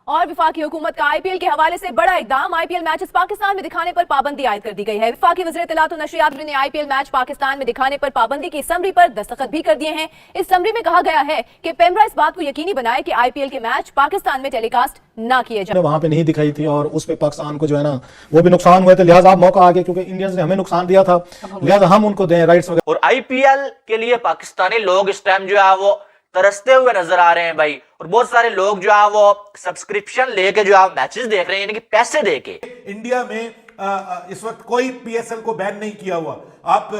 और वफाकी हुकूमत का आईपीएल के हवाले से बड़ा इकदाम। आईपीएल मैचेस पाकिस्तान में दिखाने पर पाबंदी आयद कर दी गई है। वफाकी वज़ीर इत्तलात व नशरियात ने आईपीएल मैच पाकिस्तान में दिखाने पर पाबंदी की समरी पर दस्तखत भी कर दिए हैं। इस समरी में कहा गया है कि पेमरा इस बात को यकीनी बनाए कि आईपीएल के मैच पाकिस्तान में टेलीकास्ट ना किए जाए। वहां पे नहीं दिखाई थी और उस पे पाकिस्तान को जो है ना वो भी नुकसान हुए थे, लिहाजा आप मौका आ गया क्योंकि इंडियंस ने हमें नुकसान दिया था, लिहाजा हम उनको दें राइट्स वगैरह। और आईपीएल के लिए पाकिस्तानी लोग इस टाइम जो है वो तरसते हुए नजर आ रहे हैं भाई। और बहुत सारे लोग जो है वो सब्सक्रिप्शन लेके जो है मैचेस देख रहे हैं, यानी कि पैसे देके। इंडिया में इस वक्त कोई पीएसएल को बैन नहीं किया हुआ। आप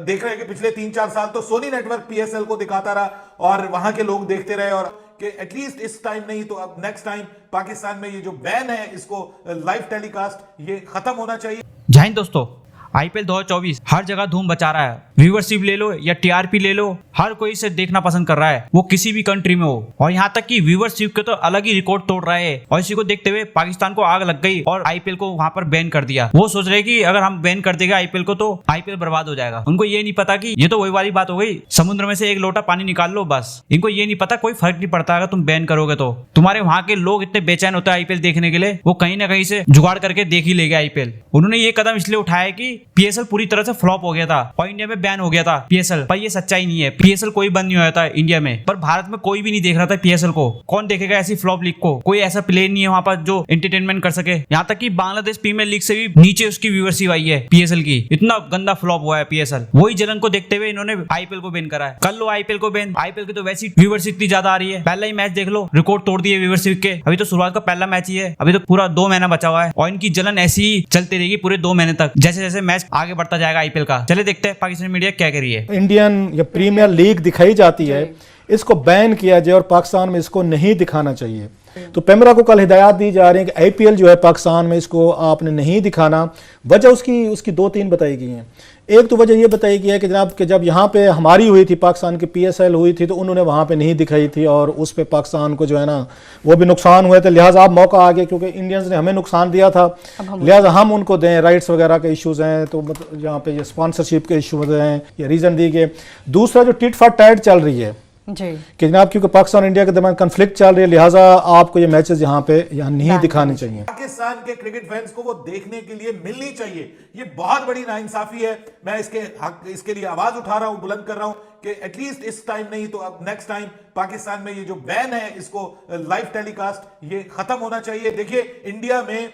देख रहे हैं कि पिछले 3-4 साल तो सोनी नेटवर्क पीएसएल को दिखाता रहा और वहां के लोग देखते रहे, और कि एटलीस्ट इस टाइम नहीं तो अब नेक्स्ट टाइम पाकिस्तान में ये जो बैन है इसको लाइव टेलीकास्ट ये खत्म होना चाहिए। जय हिंद दोस्तों, आईपीएल 2024 हर जगह धूम मचा रहा है। व्यूवरशिप ले लो या टीआरपी ले लो, हर कोई इसे देखना पसंद कर रहा है, वो किसी भी कंट्री में हो। और यहाँ तक कि व्यूवरशिप के तो अलग ही रिकॉर्ड तोड़ रहे हैं। और इसी को देखते हुए पाकिस्तान को आग लग गई और आईपीएल को वहां पर बैन कर दिया। वो सोच रहे कि अगर हम बैन कर देंगे आईपीएल को तो आईपीएल बर्बाद हो जाएगा। उनको ये नहीं पता कि ये तो वही वाली बात हो गई, समुद्र में से एक लोटा पानी निकाल लो बस। इनको ये नहीं पता कोई फर्क नहीं पड़ता अगर तुम बैन करोगे तो। तुम्हारे वहां के लोग इतने बेचैन होते हैं आईपीएल देखने के लिए, वो कहीं ना कहीं से जुगाड़ करके देख ही लेंगे आईपीएल। उन्होंने ये कदम इसलिए उठाया कि पीएसएल पूरी तरह से फ्लॉप हो गया था और इंडिया में बैन हो गया था पीएसएल। पर ये सच्चाई नहीं है, पीएसएल कोई बंद नहीं होया था इंडिया में, पर भारत में कोई भी नहीं देख रहा था पीएसएल को। कौन देखेगा ऐसी फ्लॉप लीग को? कोई ऐसा प्लेयर नहीं है वहां पर जो एंटरटेनमेंट कर सके। यहाँ तक कि बांग्लादेश प्रीमियर लीग से भी नीचे उसकी व्यूअरशिप आई है पीएसएल की। इतना गंदा फ्लॉप हुआ है पीएसएल। वही जलन को देखते हुए इन्होंने आईपीएल को बैन करा है। कर लो आईपीएल को बैन। आईपीएल की तो वैसी व्यूअरशिप इतनी ज्यादा आ रही है, पहला ही मैच देख लो रिकॉर्ड तोड़ दिए व्यूअरशिप के। अभी तो शुरुआत का पहला मैच ही है, अभी तो पूरा 2 महीना बचा हुआ है और इनकी जलन ऐसी ही चलती रहेगी पूरे 2 महीने तक, जैसे जैसे मैच आगे बढ़ता जाएगा आईपीएल का। चले देखते हैं पाकिस्तानी मीडिया क्या कह रही है। इंडियन या प्रीमियर लीग दिखाई जाती है, इसको बैन किया जाए और पाकिस्तान में इसको नहीं दिखाना चाहिए। तो पेमरा को कल हिदायत दी जा रही है कि आईपीएल जो है पाकिस्तान में इसको आपने नहीं दिखाना। वजह उसकी 2-3 बताई गई हैं। एक तो वजह ये बताई गई है कि जनाब कि जब यहाँ पे हमारी हुई थी, पाकिस्तान की पीएसएल हुई थी, तो उन्होंने वहाँ पे नहीं दिखाई थी और उस पे पाकिस्तान को जो है ना वो भी नुकसान हुए थे, लिहाजा आप मौका आ गया क्योंकि इंडियंस ने हमें नुकसान दिया था, लिहाजा हम उनको दें राइट्स वगैरह के इश्यूज हैं। तो मतलब यहाँ पे ये स्पॉन्सरशिप के इश्यूज हैं, ये रीज़न दी गए। दूसरा जो टिट फॉर टैट चल रही है जी कि जनाब क्योंकि पाकिस्तान और इंडिया के दरमियान कन्फ्लिक्ट चल रही है, लिहाजा आपको ये मैचेस यहाँ नहीं दिखाने चाहिए। पाकिस्तान के क्रिकेट फैंस को वो देखने के लिए मिलनी चाहिए। ये बहुत बड़ी नाइंसाफी है। मैं इसके लिए आवाज उठा रहा हूं, बुलंद कर रहा हूं कि एटलीस्ट इस टाइम नहीं तो अब नेक्स्ट टाइम पाकिस्तान में ये जो बैन है इसको लाइव टेलीकास्ट ये खत्म होना चाहिए। देखिए इंडिया में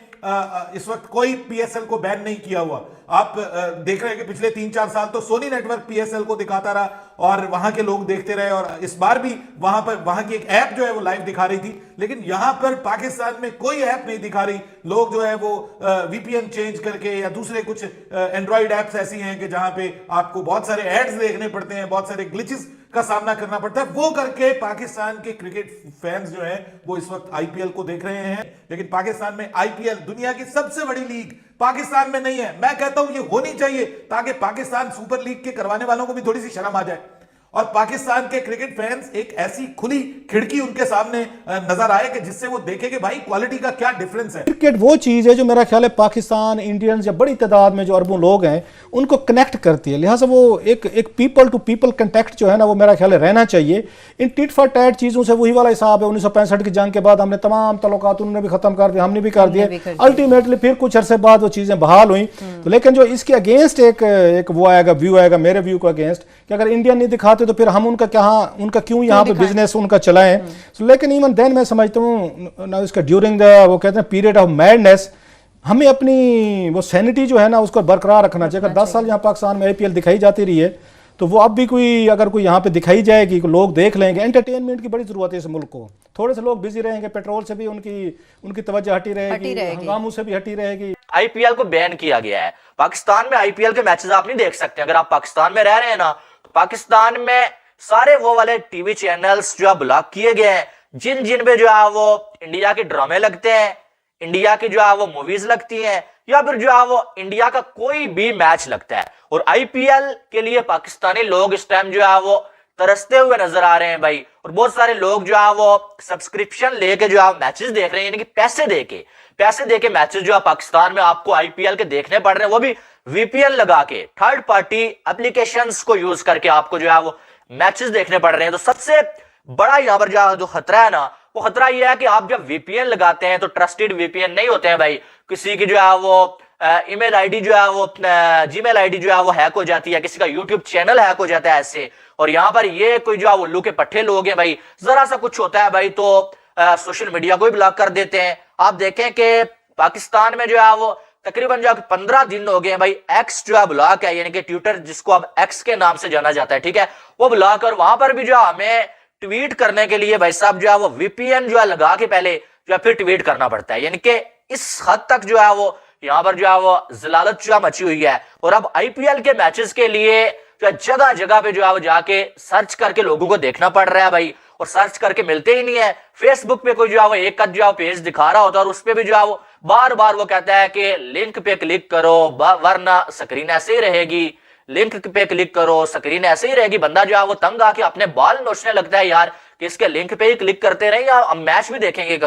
इस वक्त कोई पीएसएल को बैन नहीं किया हुआ। आप देख रहे हैं कि पिछले 3-4 साल तो सोनी नेटवर्क पीएसएल को दिखाता रहा और वहां के लोग देखते रहे, और इस बार भी वहां की एक ऐप जो है वो लाइव दिखा रही थी, लेकिन यहां पर पाकिस्तान में कोई ऐप नहीं दिखा रही। लोग जो है वो वीपीएन चेंज करके या दूसरे कुछ एंड्रॉइड ऐप्स ऐसी हैं कि जहां पे आपको बहुत सारे एड्स देखने पड़ते हैं, बहुत सारे ग्लिचेस का सामना करना पड़ता है। वो करके पाकिस्तान के क्रिकेट फैंस जो हैं वो इस वक्त आईपीएल को देख रहे हैं, लेकिन पाकिस्तान में आईपीएल दुनिया की सबसे बड़ी लीग पाकिस्तान में नहीं है। मैं कहता हूं ये होनी चाहिए ताकि पाकिस्तान सुपर लीग के करवाने वालों को भी थोड़ी सी शर्म आ जाए और पाकिस्तान के क्रिकेट फैंस एक ऐसी खुली खिड़की उनके सामने नजर आए कि जिससे वो देखे कि भाई क्वालिटी का क्या डिफरेंस है। क्रिकेट वो चीज़ है जो मेरा ख्याल है पाकिस्तान इंडियंस या बड़ी तादाद में जो अरबों लोग हैं उनको कनेक्ट करती है, लिहाजा वो एक पीपल टू पीपल कंटेक्ट जो है ना वो मेरा ख्याल है रहना चाहिए। इन टिट फॉर टैट चीज़ों से वही वाला हिसाब है। 1965 की जंग के बाद हमने तमाम तल्लुकात उन्होंने भी खत्म कर दिए, हमने भी कर दिए। अल्टीमेटली फिर कुछ अरसे बाद वो चीज़ें बहाल हुई। तो लेकिन जो इसके अगेंस्ट एक वो आएगा, व्यू आएगा मेरे व्यू को अगेंस्ट कि अगर इंडिया नहीं दिखाते तो फिर हम उनका क्यों यहाँ पे बिजनेस उनका चलाएं। लेकिन इवन देन मैं समझता हूँ ना इसका ड्यूरिंग द वो कहते हैं पीरियड ऑफ मैडनेस हमें अपनी वो सैनिटी जो है ना उसको बरकरार रखना चाहिए। अगर 10 साल यहाँ पाकिस्तान में आईपीएल दिखाई जाती रही है तो वो अब भी अगर कोई यहाँ पे दिखाई जाएगी लोग देख लेंगे। एंटरटेनमेंट की बड़ी जरूरत है इस मुल्क को। थोड़े से लोग बिजी रहेंगे, पेट्रोल से भी उनकी तवज्जो हटी रहेगी, हंगामों से भी हटी रहेगी। आईपीएल को बैन किया गया है पाकिस्तान में। आईपीएल के मैचेस आप नहीं देख सकते अगर आप पाकिस्तान में रह रहे हैं ना। तो पाकिस्तान में सारे वो वाले टीवी चैनल्स जो है ब्लॉक किए गए हैं जिन पे जो है वो इंडिया के ड्रामे लगते हैं, इंडिया की जो है वो मूवीज लगती हैं, या फिर जो है वो इंडिया का कोई भी मैच लगता है। और आईपीएल के लिए पाकिस्तानी लोग इस टाइम जो है वो तरसते हुए नजर आ रहे हैं भाई। और बहुत सारे लोग जो है वो सब्सक्रिप्शन लेके जो है मैचेस देख रहे हैं, यानी कि पैसे देके मैचेस जो है पाकिस्तान में आपको आईपीएल के देखने पड़ रहे हैं, वो भी वीपीएन लगा के थर्ड पार्टी एप्लीकेशंस को यूज करके आपको जो है वो मैचेस देखने पड़ रहे हैं। तो सबसे बड़ा यहाँ पर जो खतरा है ना वो खतरा ये है कि आप जब वीपीएन लगाते हैं तो ट्रस्टेड वीपीएन नहीं होते हैं भाई, किसी की जो है वो ईमेल आईडी जो है वो जीमेल आईडी जो है वो हैक हो जाती है, किसी का यूट्यूब चैनल हैक हो जाता है ऐसे। और यहाँ पर ये कोई जो है उल्लू के पट्टे लोग हैं भाई, जरा सा कुछ होता है भाई तो सोशल मीडिया को भी ब्लॉक कर देते हैं। आप देखें कि पाकिस्तान में जो है वो तकरीबन जो 15 दिन हो गए हैं भाई, एक्स जो है ब्लॉक है, यानी कि ट्विटर जिसको अब एक्स के नाम से जाना जाता है, ठीक है, वो ब्लॉक। और वहां पर भी जो है हमें ट्वीट करने के लिए भाई साहब जो है वो वीपीएन जो है लगा के पहले जो है फिर ट्वीट करना पड़ता है, यानी कि इस हद तक जो है वो यहाँ पर जो है वो जलालत जो है मची हुई है। और अब आईपीएल के मैचेस के लिए जो जगह जगह पे जो है वो जाके सर्च करके लोगों को देखना पड़ रहा है भाई, और सर्च करके मिलते ही नहीं है। फेसबुक पे कोई जो है वो एक जो है पेज दिखा रहा होता है और उस पे भी जो है वो बार बार वो कहता है कि लिंक पे क्लिक करो वरना स्क्रीन ऐसे ही रहेगी, लिंक पे क्लिक करो स्क्रीन ऐसे ही रहेगी। बंदा जो है वो तंग आके अपने बाल नोचने लगता है यार कि इसके लिंक पे ही क्लिक करते रहे या मैच भी देखेंगे कभी।